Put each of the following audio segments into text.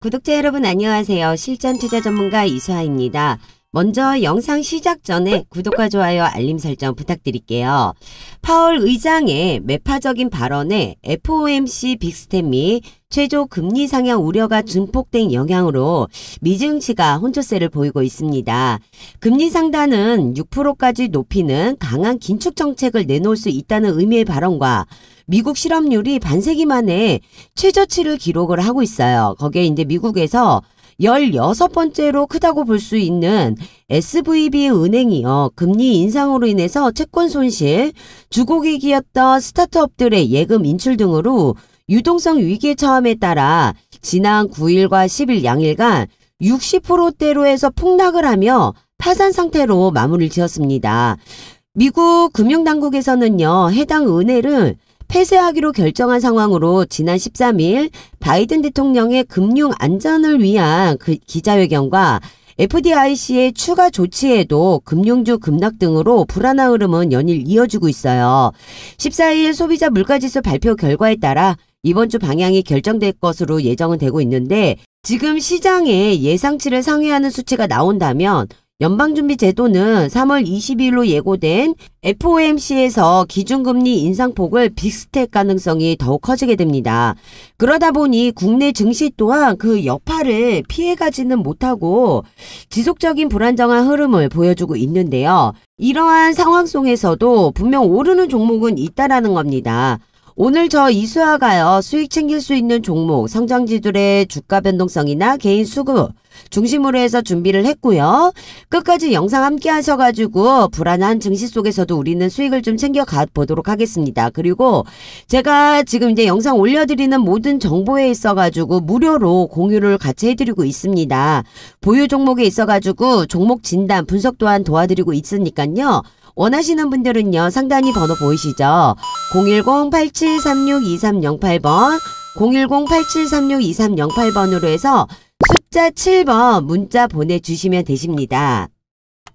구독자 여러분 안녕하세요. 실전투자 전문가 이수아입니다. 먼저 영상 시작 전에 구독과 좋아요 알림 설정 부탁드릴게요. 파월 의장의 매파적인 발언에 FOMC 빅스텝 및 최저 금리 상향 우려가 증폭된 영향으로 미 증시가 혼조세를 보이고 있습니다. 금리 상단은 6%까지 높이는 강한 긴축 정책을 내놓을 수 있다는 의미의 발언과 미국 실업률이 반세기 만에 최저치를 기록을 하고 있어요. 거기에 이제 미국에서 16번째로 크다고 볼 수 있는 SVB 은행이요. 금리 인상으로 인해서 채권 손실, 주고객이었던 스타트업들의 예금 인출 등으로 유동성 위기에 처함에 따라 지난 9일과 10일 양일간 60%대로에서 폭락을 하며 파산 상태로 마무리를 지었습니다. 미국 금융당국에서는요. 해당 은행을 폐쇄하기로 결정한 상황으로 지난 13일 바이든 대통령의 금융 안전을 위한 기자회견과 FDIC의 추가 조치에도 금융주 급락 등으로 불안한 흐름은 연일 이어지고 있어요. 14일 소비자 물가지수 발표 결과에 따라 이번 주 방향이 결정될 것으로 예정은 되고 있는데 지금 시장의 예상치를 상회하는 수치가 나온다면 연방준비제도는 3월 22일로 예고된 FOMC에서 기준금리 인상폭을 비슷할 가능성이 더욱 커지게 됩니다. 그러다 보니 국내 증시 또한 그 여파를 피해가지는 못하고 지속적인 불안정한 흐름을 보여주고 있는데요. 이러한 상황 속에서도 분명 오르는 종목은 있다라는 겁니다. 오늘 저 이수아가요. 수익 챙길 수 있는 종목, 성장지들의 주가 변동성이나 개인 수급 중심으로 해서 준비를 했고요. 끝까지 영상 함께 하셔가지고 불안한 증시 속에서도 우리는 수익을 좀 챙겨가 보도록 하겠습니다. 그리고 제가 지금 이제 영상 올려드리는 모든 정보에 있어가지고 무료로 공유를 같이 해드리고 있습니다. 보유 종목에 있어가지고 종목 진단, 분석 또한 도와드리고 있으니까요. 원하시는 분들은요. 상단이 번호 보이시죠? 010-8736-2308번 010-8736-2308번으로 해서 숫자 7번 문자 보내주시면 되십니다.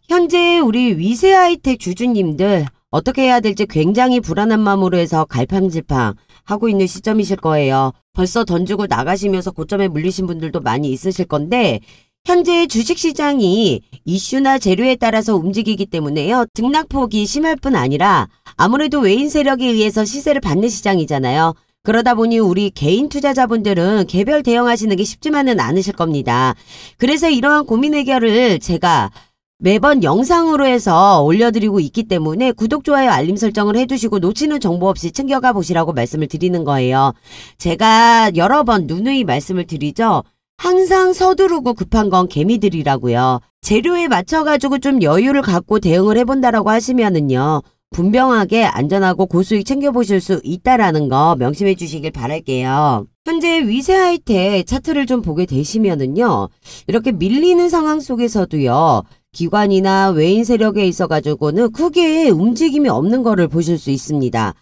현재 우리 위세 하이텍 주주님들 어떻게 해야 될지 굉장히 불안한 마음으로 해서 갈팡질팡 하고 있는 시점이실 거예요. 벌써 던지고 나가시면서 고점에 물리신 분들도 많이 있으실 건데 현재 주식시장이 이슈나 재료에 따라서 움직이기 때문에요. 등락폭이 심할 뿐 아니라 아무래도 외인 세력에 의해서 시세를 받는 시장이잖아요. 그러다 보니 우리 개인 투자자분들은 개별 대응하시는 게 쉽지만은 않으실 겁니다. 그래서 이러한 고민 해결을 제가 매번 영상으로 해서 올려드리고 있기 때문에 구독, 좋아요, 알림 설정을 해두시고 놓치는 정보 없이 챙겨가 보시라고 말씀을 드리는 거예요. 제가 여러 번 누누이 말씀을 드리죠. 항상 서두르고 급한 건 개미들이라고요. 재료에 맞춰가지고 좀 여유를 갖고 대응을 해본다라고 하시면은요. 분명하게 안전하고 고수익 챙겨보실 수 있다라는 거 명심해 주시길 바랄게요. 현재 위세 하이텍 차트를 좀 보게 되시면은요. 이렇게 밀리는 상황 속에서도요. 기관이나 외인 세력에 있어가지고는 크게 움직임이 없는 거를 보실 수 있습니다.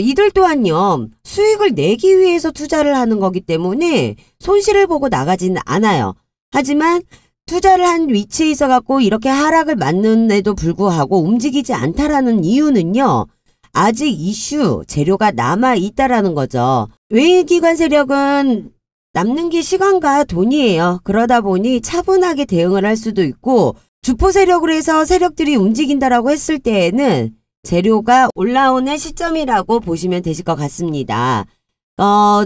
이들 또한요. 수익을 내기 위해서 투자를 하는 거기 때문에 손실을 보고 나가지는 않아요. 하지만 투자를 한 위치에 있어갖고 이렇게 하락을 맞는데도 불구하고 움직이지 않다라는 이유는요. 아직 이슈, 재료가 남아있다라는 거죠. 외인기관 세력은 남는 게 시간과 돈이에요. 그러다 보니 차분하게 대응을 할 수도 있고 주포 세력으로 해서 세력들이 움직인다라고 했을 때에는 재료가 올라오는 시점이라고 보시면 되실 것 같습니다.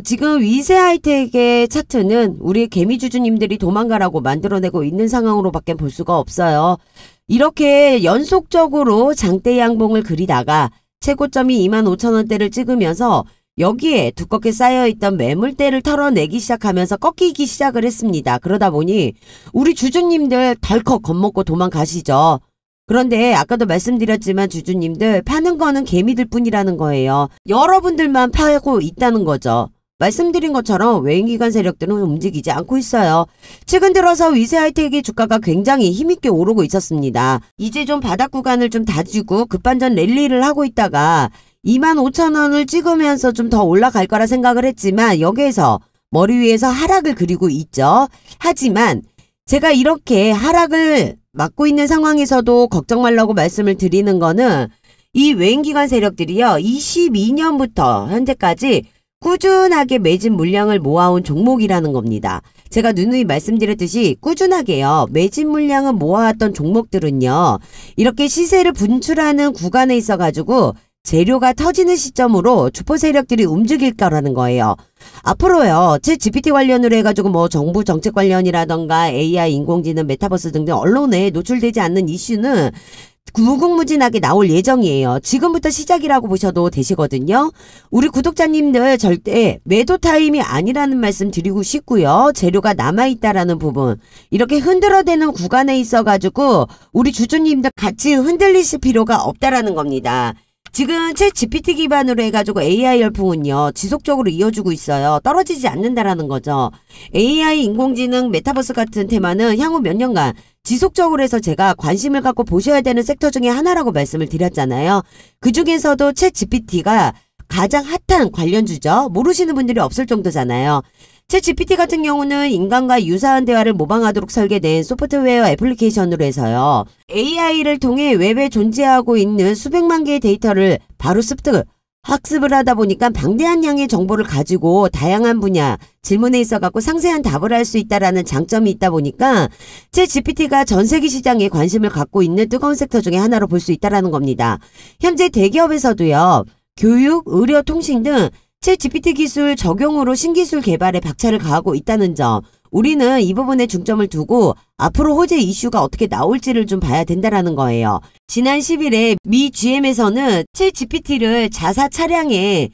지금 위세 하이텍의 차트는 우리 개미주주님들이 도망가라고 만들어내고 있는 상황으로밖에 볼 수가 없어요. 이렇게 연속적으로 장대 양봉을 그리다가 최고점이 25,000원대를 찍으면서 여기에 두껍게 쌓여있던 매물대를 털어내기 시작하면서 꺾이기 시작을 했습니다. 그러다 보니 우리 주주님들 덜컥 겁먹고 도망가시죠. 그런데 아까도 말씀드렸지만 주주님들 파는 거는 개미들 뿐이라는 거예요. 여러분들만 파고 있다는 거죠. 말씀드린 것처럼 외인기관 세력들은 움직이지 않고 있어요. 최근 들어서 위세 하이텍의 주가가 굉장히 힘있게 오르고 있었습니다. 이제 좀 바닥 구간을 좀 다지고 급반전 랠리를 하고 있다가 25,000원을 찍으면서 좀 더 올라갈 거라 생각을 했지만 여기에서 머리 위에서 하락을 그리고 있죠. 하지만 제가 이렇게 하락을 막고 있는 상황에서도 걱정 말라고 말씀을 드리는 거는 이 외인기관 세력들이요. 22년부터 현재까지 꾸준하게 매진 물량을 모아온 종목이라는 겁니다. 제가 누누이 말씀드렸듯이 꾸준하게요. 매집 물량을 모아왔던 종목들은요. 이렇게 시세를 분출하는 구간에 있어가지고 재료가 터지는 시점으로 주포 세력들이 움직일 거라는 거예요. 앞으로요. 챗 GPT 관련으로 해가지고 뭐 정부 정책 관련이라던가 AI, 인공지능, 메타버스 등등 언론에 노출되지 않는 이슈는 무궁무진하게 나올 예정이에요. 지금부터 시작이라고 보셔도 되시거든요. 우리 구독자님들 절대 매도 타임이 아니라는 말씀 드리고 싶고요. 재료가 남아있다라는 부분. 이렇게 흔들어대는 구간에 있어가지고 우리 주주님들 같이 흔들리실 필요가 없다라는 겁니다. 지금 챗 GPT 기반으로 해가지고 AI 열풍은요. 지속적으로 이어지고 있어요. 떨어지지 않는다라는 거죠. AI, 인공지능, 메타버스 같은 테마는 향후 몇 년간 지속적으로 해서 제가 관심을 갖고 보셔야 되는 섹터 중에 하나라고 말씀을 드렸잖아요. 그 중에서도 챗 GPT가 가장 핫한 관련주죠. 모르시는 분들이 없을 정도잖아요. 챗 GPT 같은 경우는 인간과 유사한 대화를 모방하도록 설계된 소프트웨어 애플리케이션으로 해서요. AI를 통해 웹에 존재하고 있는 수백만 개의 데이터를 바로 학습을 하다 보니까 방대한 양의 정보를 가지고 다양한 분야 질문에 있어갖고 상세한 답을 할 수 있다라는 장점이 있다 보니까 챗 GPT가 전 세계 시장에 관심을 갖고 있는 뜨거운 섹터 중에 하나로 볼 수 있다라는 겁니다. 현재 대기업에서도요. 교육, 의료, 통신 등 챗 GPT 기술 적용으로 신기술 개발에 박차를 가하고 있다는 점. 우리는 이 부분에 중점을 두고 앞으로 호재 이슈가 어떻게 나올지를 좀 봐야 된다라는 거예요. 지난 10일에 미 GM에서는 챗 GPT를 자사 차량에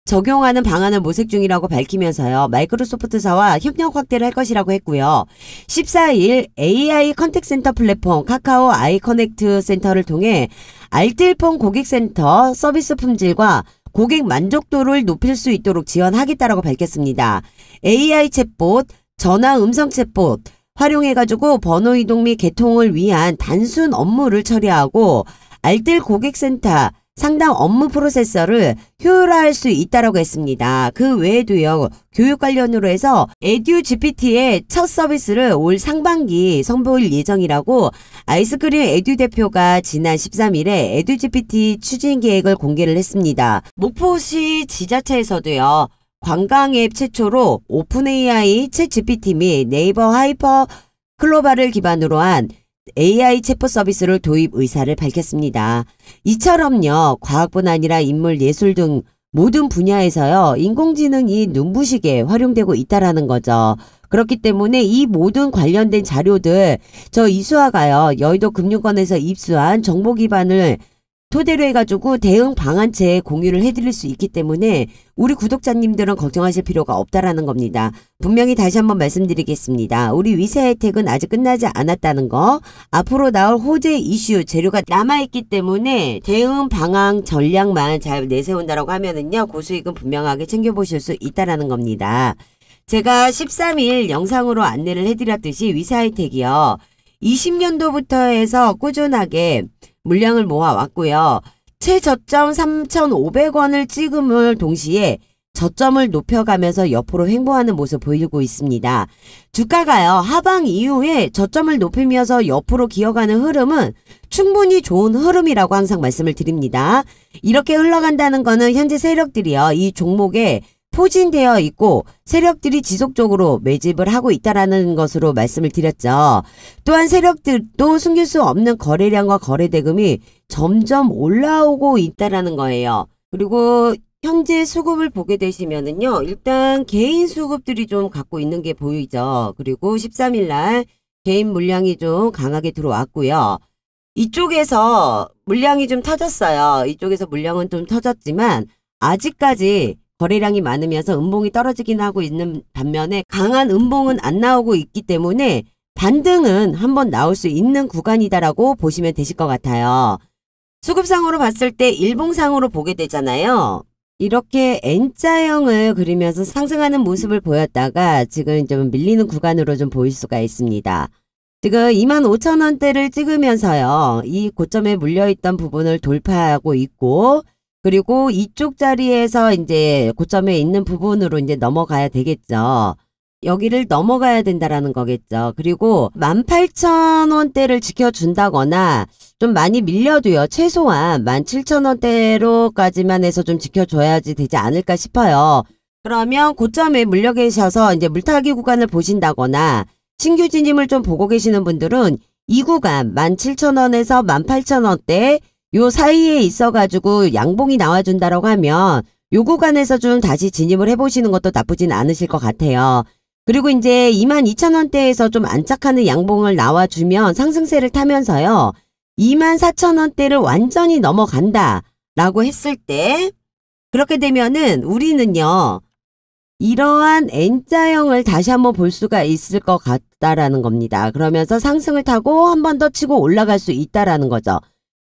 적용하는 방안을 모색 중이라고 밝히면서요. 마이크로소프트사와 협력 확대를 할 것이라고 했고요. 14일 AI 컨택센터 플랫폼 카카오 아이 커넥트 센터를 통해 알뜰폰 고객센터 서비스 품질과 고객 만족도를 높일 수 있도록 지원하겠다라고 밝혔습니다. AI 챗봇, 전화 음성 챗봇 활용해가지고 번호 이동 및 개통을 위한 단순 업무를 처리하고 알뜰 고객센터 상담 업무 프로세서를 효율화할 수 있다라고 했습니다. 그 외에도요. 교육 관련으로 해서 에듀GPT의 첫 서비스를 올 상반기 선보일 예정이라고 아이스크림 에듀 대표가 지난 13일에 에듀GPT 추진 계획을 공개를 했습니다. 목포시 지자체에서도요. 관광 앱 최초로 오픈 AI 챗 GPT 및 네이버 하이퍼 클로바를 기반으로 한 AI 챗봇 서비스를 도입 의사를 밝혔습니다. 이처럼요. 과학뿐 아니라 인물, 예술 등 모든 분야에서요. 인공지능이 눈부시게 활용되고 있다라는 거죠. 그렇기 때문에 이 모든 관련된 자료들 저 이수아가요. 여의도 금융권에서 입수한 정보 기반을 토대로 해가지고 대응 방안체 공유를 해드릴 수 있기 때문에 우리 구독자님들은 걱정하실 필요가 없다라는 겁니다. 분명히 다시 한번 말씀드리겠습니다. 우리 위세 혜택은 아직 끝나지 않았다는 거. 앞으로 나올 호재 이슈 재료가 남아있기 때문에 대응 방안 전략만 잘 내세운다라고 하면은요. 고수익은 분명하게 챙겨보실 수 있다라는 겁니다. 제가 13일 영상으로 안내를 해드렸듯이 위세 혜택이요. 20년도부터 해서 꾸준하게 물량을 모아왔고요. 최저점 3,500원을 찍음을 동시에 저점을 높여가면서 옆으로 횡보하는 모습 보이고 있습니다. 주가가요. 하방 이후에 저점을 높이면서 옆으로 기어가는 흐름은 충분히 좋은 흐름이라고 항상 말씀을 드립니다. 이렇게 흘러간다는 거는 현재 세력들이요. 이 종목에 포진되어 있고 세력들이 지속적으로 매집을 하고 있다라는 것으로 말씀을 드렸죠. 또한 세력들도 숨길 수 없는 거래량과 거래대금이 점점 올라오고 있다라는 거예요. 그리고 현재 수급을 보게 되시면은요. 일단 개인 수급들이 좀 갖고 있는 게 보이죠. 그리고 13일 날 개인 물량이 좀 강하게 들어왔고요. 이쪽에서 물량이 좀 터졌어요. 이쪽에서 물량은 좀 터졌지만 아직까지 거래량이 많으면서 음봉이 떨어지긴 하고 있는 반면에 강한 음봉은 안 나오고 있기 때문에 반등은 한번 나올 수 있는 구간이다라고 보시면 되실 것 같아요. 수급상으로 봤을 때 일봉상으로 보게 되잖아요. 이렇게 N자형을 그리면서 상승하는 모습을 보였다가 지금 좀 밀리는 구간으로 좀 보일 수가 있습니다. 지금 25,000원대를 찍으면서요. 이 고점에 물려있던 부분을 돌파하고 있고 그리고 이쪽 자리에서 이제 고점에 있는 부분으로 이제 넘어가야 되겠죠. 여기를 넘어가야 된다라는 거겠죠. 그리고 18,000원대를 지켜준다거나 좀 많이 밀려도요. 최소한 17,000원대로까지만 해서 좀 지켜줘야지 되지 않을까 싶어요. 그러면 고점에 물려 계셔서 이제 물타기 구간을 보신다거나 신규 진입을 좀 보고 계시는 분들은 이 구간 17,000원에서 18,000원대 요 사이에 있어가지고 양봉이 나와준다라고 하면 요 구간에서 좀 다시 진입을 해보시는 것도 나쁘진 않으실 것 같아요. 그리고 이제 22,000원대에서 좀 안착하는 양봉을 나와주면 상승세를 타면서요. 24,000원대를 완전히 넘어간다 라고 했을 때 그렇게 되면은 우리는요. 이러한 N자형을 다시 한번 볼 수가 있을 것 같다라는 겁니다. 그러면서 상승을 타고 한 번 더 치고 올라갈 수 있다라는 거죠.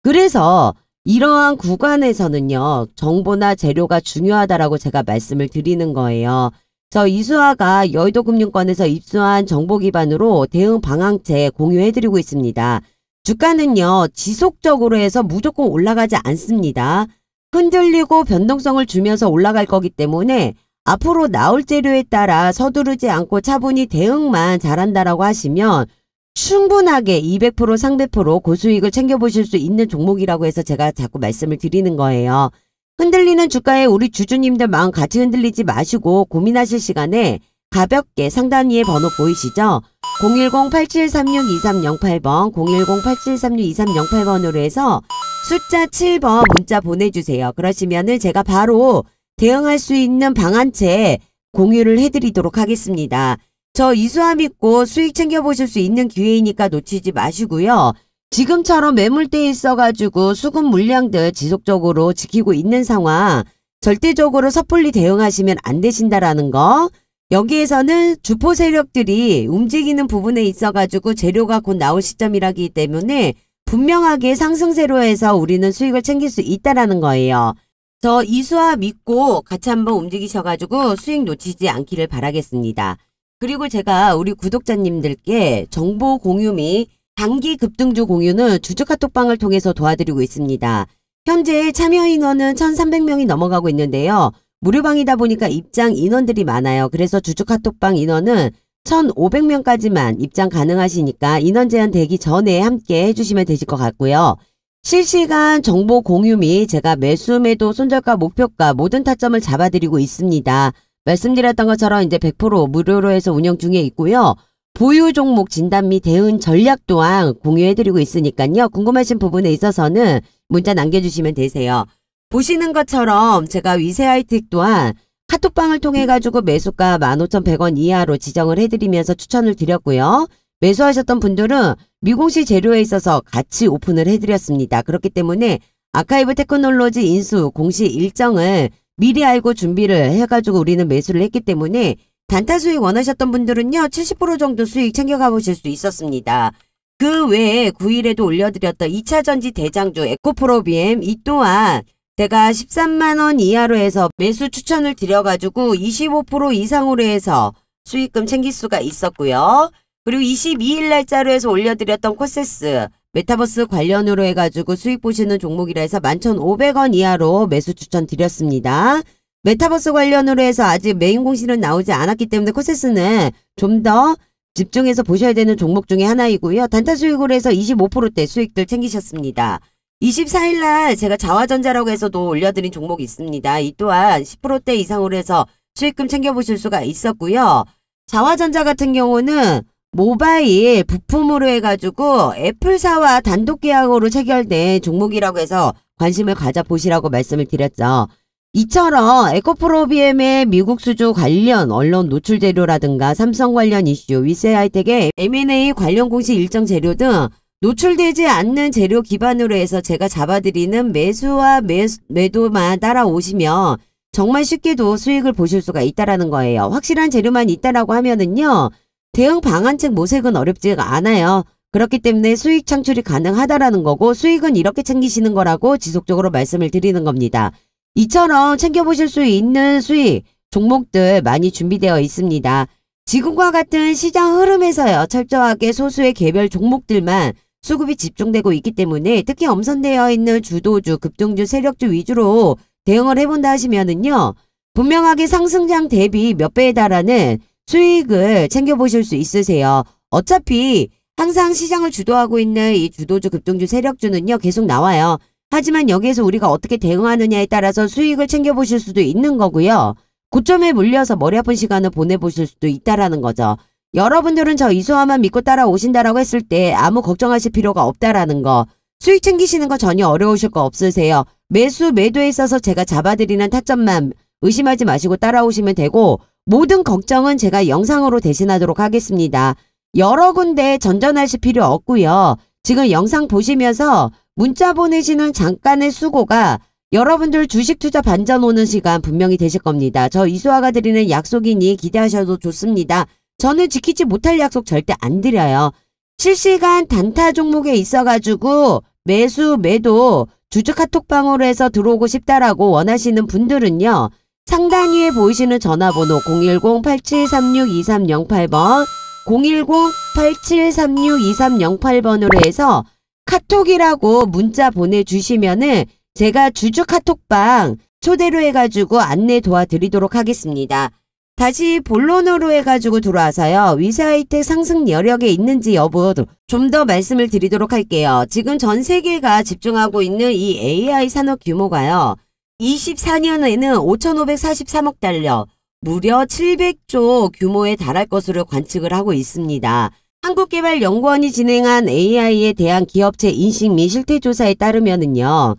그래서 이러한 구간에서는요. 정보나 재료가 중요하다라고 제가 말씀을 드리는 거예요. 저 이수아가 여의도금융권에서 입수한 정보 기반으로 대응 방향제 공유해드리고 있습니다. 주가는요. 지속적으로 해서 무조건 올라가지 않습니다. 흔들리고 변동성을 주면서 올라갈 거기 때문에 앞으로 나올 재료에 따라 서두르지 않고 차분히 대응만 잘한다라고 하시면 충분하게 200% 300% 고수익을 챙겨보실 수 있는 종목이라고 해서 제가 자꾸 말씀을 드리는 거예요. 흔들리는 주가에 우리 주주님들 마음 같이 흔들리지 마시고 고민하실 시간에 가볍게 상단 위에 번호 보이시죠? 010-8736-2308번 010-8736-2308번으로 해서 숫자 7번 문자 보내주세요. 그러시면은 제가 바로 대응할 수 있는 방안체 공유를 해드리도록 하겠습니다. 저 이수아 믿고 수익 챙겨보실 수 있는 기회이니까 놓치지 마시고요. 지금처럼 매물대에 있어가지고 수급 물량들 지속적으로 지키고 있는 상황 절대적으로 섣불리 대응하시면 안 되신다라는 거. 여기에서는 주포 세력들이 움직이는 부분에 있어가지고 재료가 곧 나올 시점이라기 때문에 분명하게 상승세로 해서 우리는 수익을 챙길 수 있다라는 거예요. 저 이수아 믿고 같이 한번 움직이셔가지고 수익 놓치지 않기를 바라겠습니다. 그리고 제가 우리 구독자님들께 정보 공유 및 단기 급등주 공유는 주주 카톡방을 통해서 도와드리고 있습니다. 현재 참여 인원은 1,300명이 넘어가고 있는데요. 무료방이다 보니까 입장 인원들이 많아요. 그래서 주주 카톡방 인원은 1,500명까지만 입장 가능하시니까 인원 제한 되기 전에 함께 해주시면 되실 것 같고요. 실시간 정보 공유 및 제가 매수, 매도, 손절가, 목표가 모든 타점을 잡아드리고 있습니다. 말씀드렸던 것처럼 이제 100% 무료로 해서 운영 중에 있고요. 보유 종목 진단 및 대응 전략 또한 공유해드리고 있으니까요. 궁금하신 부분에 있어서는 문자 남겨주시면 되세요. 보시는 것처럼 제가 위세하이텍 또한 카톡방을 통해 가지고 매수가 15,100원 이하로 지정을 해드리면서 추천을 드렸고요. 매수하셨던 분들은 미공시 재료에 있어서 같이 오픈을 해드렸습니다. 그렇기 때문에 아카이브 테크놀로지 인수 공시 일정을 미리 알고 준비를 해가지고 우리는 매수를 했기 때문에 단타 수익 원하셨던 분들은요. 70% 정도 수익 챙겨가 보실 수 있었습니다. 그 외에 9일에도 올려드렸던 2차전지 대장주 에코프로비엠 이 또한 제가 13만원 이하로 해서 매수 추천을 드려가지고 25% 이상으로 해서 수익금 챙길 수가 있었고요. 그리고 22일 날짜로 해서 올려드렸던 코세스 메타버스 관련으로 해가지고 수익 보시는 종목이라 해서 11,500원 이하로 매수 추천 드렸습니다. 메타버스 관련으로 해서 아직 메인 공시는 나오지 않았기 때문에 코세스는 좀 더 집중해서 보셔야 되는 종목 중에 하나이고요. 단타 수익으로 해서 25%대 수익들 챙기셨습니다. 24일날 제가 자화전자라고 해서도 올려드린 종목이 있습니다. 이 또한 10%대 이상으로 해서 수익금 챙겨보실 수가 있었고요. 자화전자 같은 경우는 모바일 부품으로 해가지고 애플사와 단독 계약으로 체결된 종목이라고 해서 관심을 가져보시라고 말씀을 드렸죠. 이처럼 에코프로비엠의 미국 수주 관련 언론 노출 재료라든가 삼성 관련 이슈, 위세하이텍의 M&A 관련 공시 일정 재료 등 노출되지 않는 재료 기반으로 해서 제가 잡아드리는 매수와 매도만 따라오시면 정말 쉽게도 수익을 보실 수가 있다라는 거예요. 확실한 재료만 있다라고 하면은요. 대응 방안책 모색은 어렵지가 않아요. 그렇기 때문에 수익 창출이 가능하다라는 거고 수익은 이렇게 챙기시는 거라고 지속적으로 말씀을 드리는 겁니다. 이처럼 챙겨보실 수 있는 수익 종목들 많이 준비되어 있습니다. 지금과 같은 시장 흐름에서요. 철저하게 소수의 개별 종목들만 수급이 집중되고 있기 때문에 특히 엄선되어 있는 주도주, 급등주, 세력주 위주로 대응을 해본다 하시면은요. 분명하게 상승장 대비 몇 배에 달하는 수익을 챙겨보실 수 있으세요. 어차피 항상 시장을 주도하고 있는 이 주도주, 급등주, 세력주는요. 계속 나와요. 하지만 여기에서 우리가 어떻게 대응하느냐에 따라서 수익을 챙겨보실 수도 있는 거고요. 고점에 물려서 머리 아픈 시간을 보내보실 수도 있다라는 거죠. 여러분들은 저 이수화만 믿고 따라오신다라고 했을 때 아무 걱정하실 필요가 없다라는 거. 수익 챙기시는 거 전혀 어려우실 거 없으세요. 매수, 매도에 있어서 제가 잡아드리는 타점만 의심하지 마시고 따라오시면 되고 모든 걱정은 제가 영상으로 대신하도록 하겠습니다. 여러 군데 전전하실 필요 없고요. 지금 영상 보시면서 문자 보내시는 잠깐의 수고가 여러분들 주식 투자 반전 오는 시간 분명히 되실 겁니다. 저 이수화가 드리는 약속이니 기대하셔도 좋습니다. 저는 지키지 못할 약속 절대 안 드려요. 실시간 단타 종목에 있어가지고 매수, 매도 주주 카톡방으로 해서 들어오고 싶다라고 원하시는 분들은요. 상단 위에 보이시는 전화번호 010-8736-2308번 010-8736-2308번으로 해서 카톡이라고 문자 보내주시면은 제가 주주 카톡방 초대로 해가지고 안내 도와드리도록 하겠습니다. 다시 본론으로 해가지고 들어와서요. 위세하이텍 상승 여력에 있는지 여부 좀 더 말씀을 드리도록 할게요. 지금 전 세계가 집중하고 있는 이 AI 산업 규모가요. 24년에는 5,543억 달러, 무려 700조 규모에 달할 것으로 관측을 하고 있습니다. 한국개발연구원이 진행한 AI에 대한 기업체 인식 및 실태조사에 따르면은요.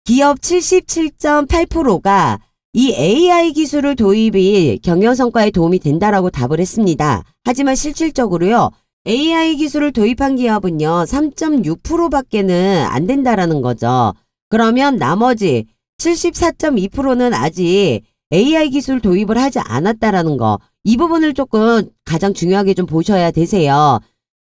기업 77.8%가 이 AI 기술을 도입이 경영성과에 도움이 된다라고 답을 했습니다. 하지만 실질적으로요. AI 기술을 도입한 기업은요. 3.6%밖에는 안 된다라는 거죠. 그러면 나머지 74.2%는 아직 AI 기술 도입을 하지 않았다라는 거. 이 부분을 조금 가장 중요하게 좀 보셔야 되세요.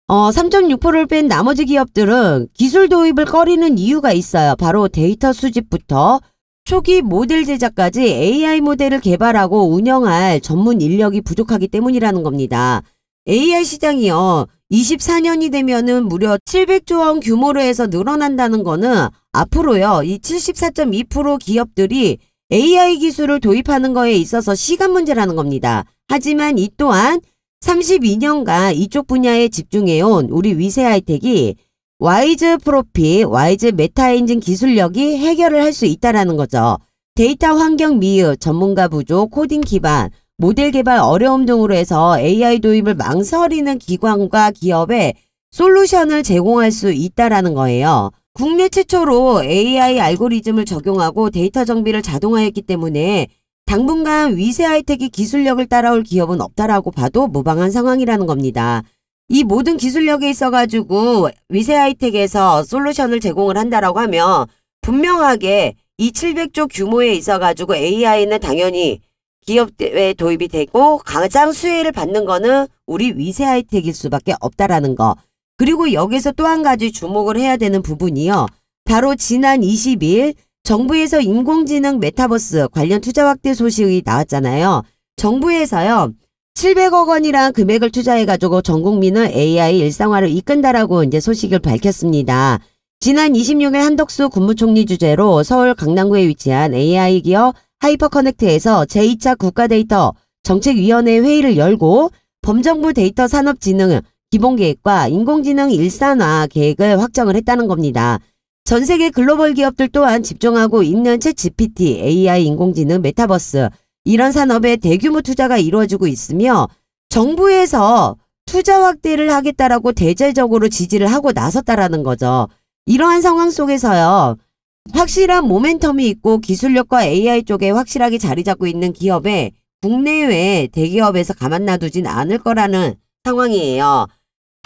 3.6%를 뺀 나머지 기업들은 기술 도입을 꺼리는 이유가 있어요. 바로 데이터 수집부터 초기 모델 제작까지 AI 모델을 개발하고 운영할 전문 인력이 부족하기 때문이라는 겁니다. AI 시장이요. 24년이 되면은 무려 700조 원 규모로 해서 늘어난다는 거는 앞으로요. 이 74.2% 기업들이 AI 기술을 도입하는 거에 있어서 시간 문제라는 겁니다. 하지만 이 또한 32년간 이쪽 분야에 집중해온 우리 위세하이텍이 와이즈 프로핏, 와이즈 메타엔진 기술력이 해결을 할 수 있다라는 거죠. 데이터 환경 미흡, 전문가 부족, 코딩 기반, 모델 개발 어려움 등으로 해서 AI 도입을 망설이는 기관과 기업에 솔루션을 제공할 수 있다라는 거예요. 국내 최초로 AI 알고리즘을 적용하고 데이터 정비를 자동화했기 때문에 당분간 위세하이텍이 기술력을 따라올 기업은 없다라고 봐도 무방한 상황이라는 겁니다. 이 모든 기술력에 있어가지고 위세하이텍에서 솔루션을 제공을 한다라고 하면 분명하게 이 700조 규모에 있어가지고 AI는 당연히 기업에 도입이 되고 가장 수혜를 받는 거는 우리 위세하이텍일 수밖에 없다라는 거. 그리고 여기서 또 한 가지 주목을 해야 되는 부분이요. 바로 지난 20일 정부에서 인공지능 메타버스 관련 투자 확대 소식이 나왔잖아요. 정부에서요. 700억 원이란 금액을 투자해가지고 전 국민을 AI 일상화를 이끈다라고 이제 소식을 밝혔습니다. 지난 26일 한덕수 국무총리 주재로 서울 강남구에 위치한 AI 기업 하이퍼커넥트에서 제2차 국가데이터 정책위원회 회의를 열고 범정부 데이터 산업진흥 기본계획과 인공지능 일산화 계획을 확정을 했다는 겁니다. 전 세계 글로벌 기업들 또한 집중하고 있는 챗GPT, AI 인공지능, 메타버스 이런 산업에 대규모 투자가 이루어지고 있으며 정부에서 투자 확대를 하겠다라고 대대적으로 지지를 하고 나섰다라는 거죠. 이러한 상황 속에서요. 확실한 모멘텀이 있고 기술력과 AI 쪽에 확실하게 자리 잡고 있는 기업에 국내외 대기업에서 가만 놔두진 않을 거라는 상황이에요.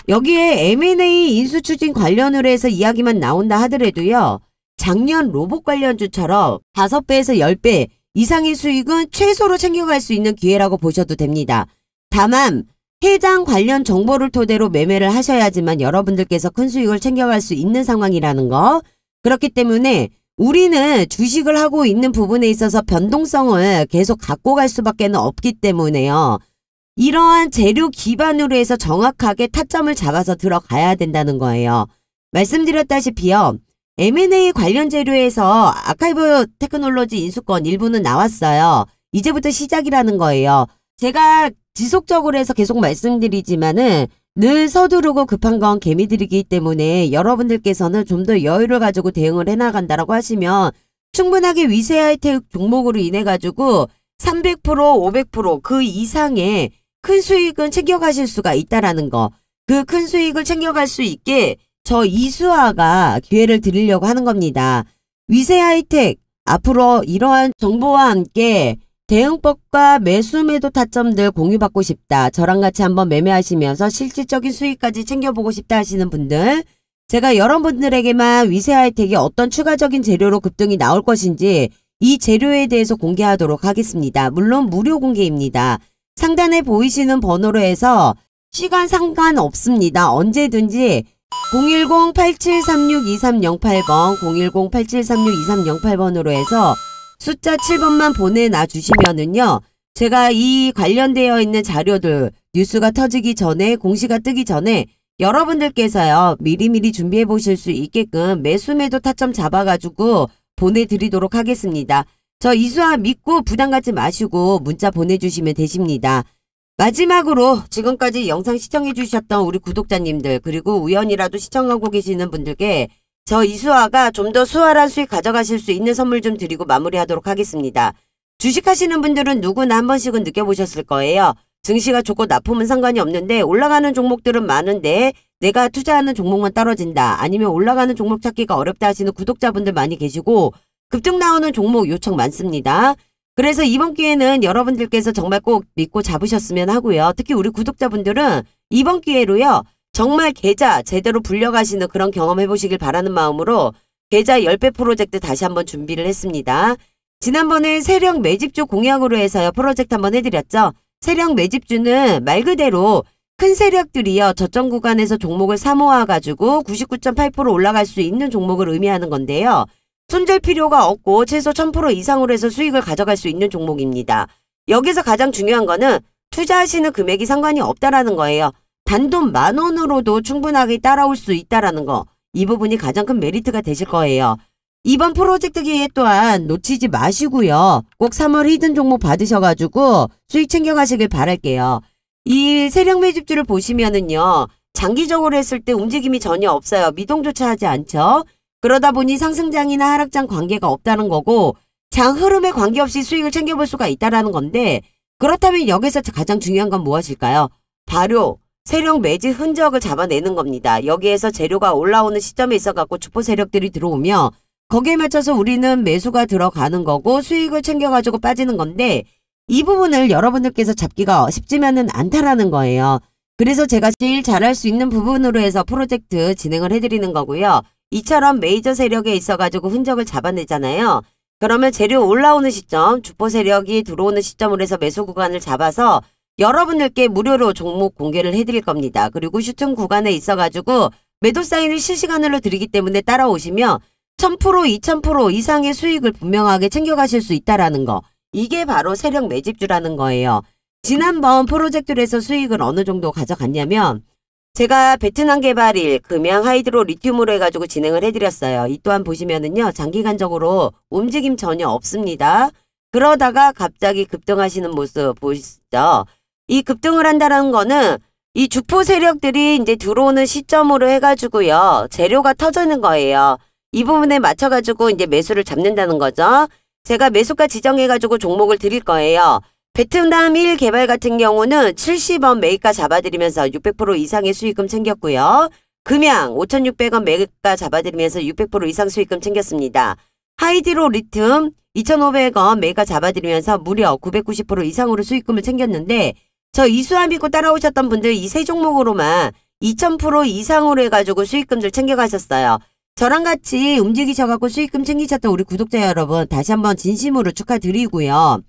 여기에 M&A 인수 추진 관련으로 해서 이야기만 나온다 하더라도요. 작년 로봇 관련주처럼 5배에서 10배 이상의 수익은 최소로 챙겨갈 수 있는 기회라고 보셔도 됩니다. 다만 해당 관련 정보를 토대로 매매를 하셔야지만 여러분들께서 큰 수익을 챙겨갈 수 있는 상황이라는 거. 그렇기 때문에 우리는 주식을 하고 있는 부분에 있어서 변동성을 계속 갖고 갈 수밖에 없기 때문에요. 이러한 재료 기반으로 해서 정확하게 타점을 잡아서 들어가야 된다는 거예요. 말씀드렸다시피요. M&A 관련 재료에서 아카이브 테크놀로지 인수권 일부는 나왔어요. 이제부터 시작이라는 거예요. 제가 지속적으로 해서 계속 말씀드리지만은 늘 서두르고 급한 건 개미들이기 때문에 여러분들께서는 좀 더 여유를 가지고 대응을 해나간다라고 하시면 충분하게 위세하이텍 종목으로 인해 가지고 300%, 500%그 이상의 큰 수익은 챙겨가실 수가 있다라는 거. 그 큰 수익을 챙겨갈 수 있게 저 이수아가 기회를 드리려고 하는 겁니다. 위세하이텍 앞으로 이러한 정보와 함께 대응법과 매수 매도 타점들 공유받고 싶다. 저랑 같이 한번 매매하시면서 실질적인 수익까지 챙겨보고 싶다 하시는 분들, 제가 여러분들에게만 위세하이텍이 어떤 추가적인 재료로 급등이 나올 것인지 이 재료에 대해서 공개하도록 하겠습니다. 물론 무료 공개입니다. 상단에 보이시는 번호로 해서 시간 상관없습니다. 언제든지 010-8736-2308번, 010-8736-2308번으로 해서 숫자 7번만 보내놔 주시면은요, 제가 이 관련되어 있는 자료들, 뉴스가 터지기 전에, 공시가 뜨기 전에 여러분들께서요, 미리미리 준비해 보실 수 있게끔 매수 매도 타점 잡아가지고 보내드리도록 하겠습니다. 저 이수아 믿고 부담 갖지 마시고 문자 보내주시면 되십니다. 마지막으로 지금까지 영상 시청해 주셨던 우리 구독자님들, 그리고 우연이라도 시청하고 계시는 분들께 저 이수아가 좀 더 수월한 수익 가져가실 수 있는 선물 좀 드리고 마무리하도록 하겠습니다. 주식하시는 분들은 누구나 한 번씩은 느껴보셨을 거예요. 증시가 좋고 나쁘면 상관이 없는데 올라가는 종목들은 많은데 내가 투자하는 종목만 떨어진다. 아니면 올라가는 종목 찾기가 어렵다 하시는 구독자분들 많이 계시고 급등 나오는 종목 요청 많습니다. 그래서 이번 기회는 여러분들께서 정말 꼭 믿고 잡으셨으면 하고요. 특히 우리 구독자분들은 이번 기회로요. 정말 계좌 제대로 불려가시는 그런 경험 해보시길 바라는 마음으로 계좌 10배 프로젝트 다시 한번 준비를 했습니다. 지난번에 세력 매집주 공약으로 해서요. 프로젝트 한번 해드렸죠. 세력 매집주는 말 그대로 큰 세력들이요. 저점 구간에서 종목을 사모아가지고 99.8% 올라갈 수 있는 종목을 의미하는 건데요. 손절 필요가 없고 최소 1000% 이상으로 해서 수익을 가져갈 수 있는 종목입니다. 여기서 가장 중요한 거는 투자하시는 금액이 상관이 없다라는 거예요. 단돈 10,000원으로도 충분하게 따라올 수 있다라는 거. 이 부분이 가장 큰 메리트가 되실 거예요. 이번 프로젝트 기회 또한 놓치지 마시고요. 꼭 3월 히든 종목 받으셔가지고 수익 챙겨가시길 바랄게요. 이 세력 매집주를 보시면은요. 장기적으로 했을 때 움직임이 전혀 없어요. 미동조차 하지 않죠. 그러다 보니 상승장이나 하락장 관계가 없다는 거고 장 흐름에 관계없이 수익을 챙겨볼 수가 있다라는 건데 그렇다면 여기서 가장 중요한 건 무엇일까요? 바로 세력 매집 흔적을 잡아내는 겁니다. 여기에서 재료가 올라오는 시점에 있어갖고 주포 세력들이 들어오면 거기에 맞춰서 우리는 매수가 들어가는 거고 수익을 챙겨가지고 빠지는 건데 이 부분을 여러분들께서 잡기가 쉽지만은 않다라는 거예요. 그래서 제가 제일 잘할 수 있는 부분으로 해서 프로젝트 진행을 해드리는 거고요. 이처럼 메이저 세력에 있어가지고 흔적을 잡아내잖아요. 그러면 재료 올라오는 시점, 주포 세력이 들어오는 시점으로 해서 매수 구간을 잡아서 여러분들께 무료로 종목 공개를 해드릴 겁니다. 그리고 슈팅 구간에 있어가지고 매도 사인을 실시간으로 드리기 때문에 따라오시면 1000%, 2000% 이상의 수익을 분명하게 챙겨가실 수 있다라는 거. 이게 바로 세력 매집주라는 거예요. 지난번 프로젝트에서 수익을 어느 정도 가져갔냐면 제가 베트남 개발일, 금양 하이드로 리튬으로 해가지고 진행을 해드렸어요. 이 또한 보시면은요. 장기간적으로 움직임 전혀 없습니다. 그러다가 갑자기 급등하시는 모습 보시죠. 이 급등을 한다는 거는 이 주포 세력들이 이제 들어오는 시점으로 해가지고요. 재료가 터지는 거예요. 이 부분에 맞춰가지고 이제 매수를 잡는다는 거죠. 제가 매수가 지정해가지고 종목을 드릴 거예요. 베트남 1 개발 같은 경우는 70원 매입가 잡아드리면서 600% 이상의 수익금 챙겼고요. 금양 5,600원 매입가 잡아드리면서 600% 이상 수익금 챙겼습니다. 하이드로 리튬 2,500원 매입가 잡아드리면서 무려 990% 이상으로 수익금을 챙겼는데 저 이수아 믿고 따라오셨던 분들 이 세 종목으로만 2,000% 이상으로 해가지고 수익금들 챙겨가셨어요. 저랑 같이 움직이셔갖고 수익금 챙기셨던 우리 구독자 여러분 다시 한번 진심으로 축하드리고요.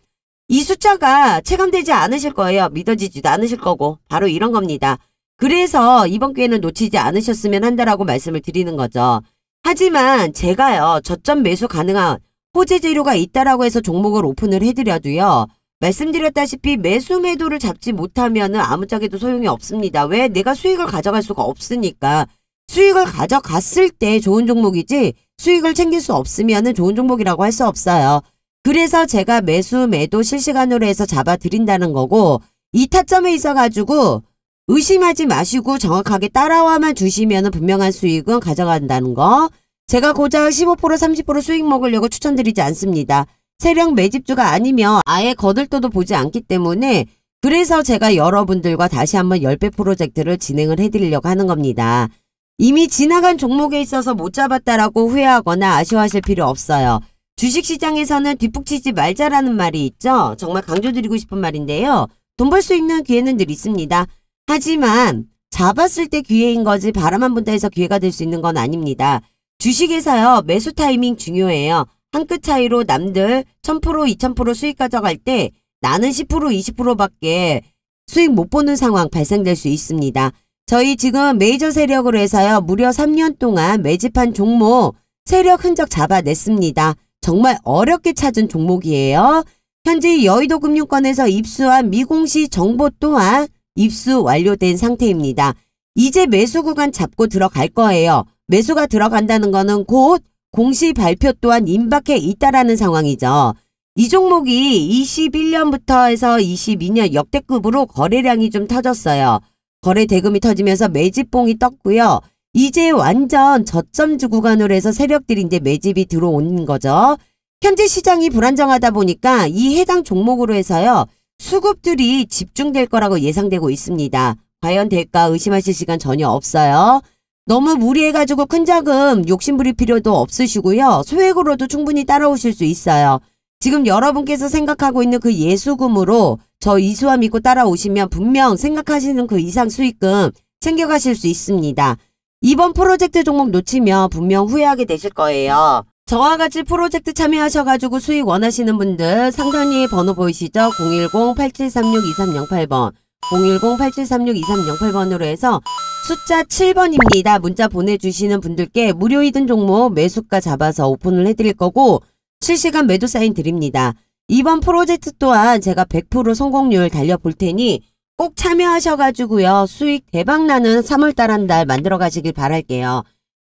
이 숫자가 체감되지 않으실 거예요. 믿어지지도 않으실 거고 바로 이런 겁니다. 그래서 이번 기회는 놓치지 않으셨으면 한다라고 말씀을 드리는 거죠. 하지만 제가요. 저점 매수 가능한 호재 재료가 있다라고 해서 종목을 오픈을 해드려도요. 말씀드렸다시피 매수 매도를 잡지 못하면은 아무짝에도 소용이 없습니다. 왜? 내가 수익을 가져갈 수가 없으니까. 수익을 가져갔을 때 좋은 종목이지 수익을 챙길 수 없으면은 좋은 종목이라고 할 수 없어요. 그래서 제가 매수 매도 실시간으로 해서 잡아드린다는 거고 이 타점에 있어가지고 의심하지 마시고 정확하게 따라와만 주시면 분명한 수익은 가져간다는 거. 제가 고작 15% 30% 수익 먹으려고 추천드리지 않습니다. 세력 매집주가 아니면 아예 거들떠도 보지 않기 때문에 그래서 제가 여러분들과 다시 한번 10배 프로젝트를 진행을 해드리려고 하는 겁니다. 이미 지나간 종목에 있어서 못 잡았다라고 후회하거나 아쉬워하실 필요 없어요. 주식시장에서는 뒷북치지 말자라는 말이 있죠. 정말 강조드리고 싶은 말인데요. 돈 벌 수 있는 기회는 늘 있습니다. 하지만 잡았을 때 기회인 거지 바라만 분다 해서 기회가 될 수 있는 건 아닙니다. 주식에서요. 매수 타이밍 중요해요. 한 끗 차이로 남들 1000%, 2000% 수익 가져갈 때 나는 10%, 20%밖에 수익 못 보는 상황 발생될 수 있습니다. 저희 지금 메이저 세력으로 해서요. 무려 3년 동안 매집한 종목 세력 흔적 잡아냈습니다. 정말 어렵게 찾은 종목이에요. 현재 여의도금융권에서 입수한 미공시 정보 또한 입수 완료된 상태입니다. 이제 매수 구간 잡고 들어갈 거예요. 매수가 들어간다는 거는 곧 공시 발표 또한 임박해 있다라는 상황이죠. 이 종목이 21년부터 해서 22년 역대급으로 거래량이 좀 터졌어요. 거래 대금이 터지면서 매집봉이 떴고요. 이제 완전 저점주 구간으로 해서 세력들이 이제 매집이 들어온 거죠. 현재 시장이 불안정하다 보니까 이 해당 종목으로 해서요. 수급들이 집중될 거라고 예상되고 있습니다. 과연 될까 의심하실 시간 전혀 없어요. 너무 무리해가지고 큰 자금 욕심부릴 필요도 없으시고요. 소액으로도 충분히 따라오실 수 있어요. 지금 여러분께서 생각하고 있는 그 예수금으로 저 이수와 믿고 따라오시면 분명 생각하시는 그 이상 수익금 챙겨가실 수 있습니다. 이번 프로젝트 종목 놓치면 분명 후회하게 되실 거예요. 저와 같이 프로젝트 참여하셔가지고 수익 원하시는 분들 상단위에 번호 보이시죠? 010-8736-2308번 010-8736-2308번으로 해서 숫자 7번입니다. 문자 보내주시는 분들께 무료 히든 종목 매수가 잡아서 오픈을 해드릴 거고 실시간 매도 사인 드립니다. 이번 프로젝트 또한 제가 100% 성공률 달려볼 테니 꼭 참여하셔가지고요. 수익 대박나는 3월달 한 달 만들어 가시길 바랄게요.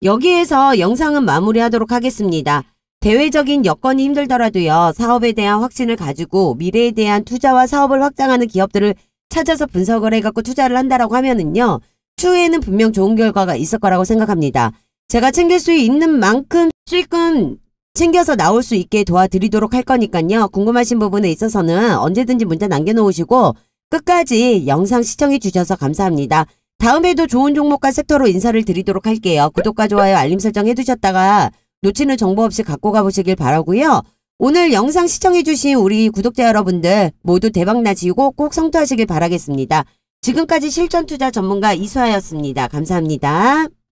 여기에서 영상은 마무리하도록 하겠습니다. 대외적인 여건이 힘들더라도요. 사업에 대한 확신을 가지고 미래에 대한 투자와 사업을 확장하는 기업들을 찾아서 분석을 해갖고 투자를 한다라고 하면은요. 추후에는 분명 좋은 결과가 있을 거라고 생각합니다. 제가 챙길 수 있는 만큼 수익금 챙겨서 나올 수 있게 도와드리도록 할 거니까요. 궁금하신 부분에 있어서는 언제든지 문자 남겨놓으시고 끝까지 영상 시청해 주셔서 감사합니다. 다음에도 좋은 종목과 섹터로 인사를 드리도록 할게요. 구독과 좋아요 알림 설정 해두셨다가 놓치는 정보 없이 갖고 가보시길 바라고요. 오늘 영상 시청해 주신 우리 구독자 여러분들 모두 대박나시고 꼭 성투하시길 바라겠습니다. 지금까지 실전투자 전문가 이수아였습니다. 감사합니다.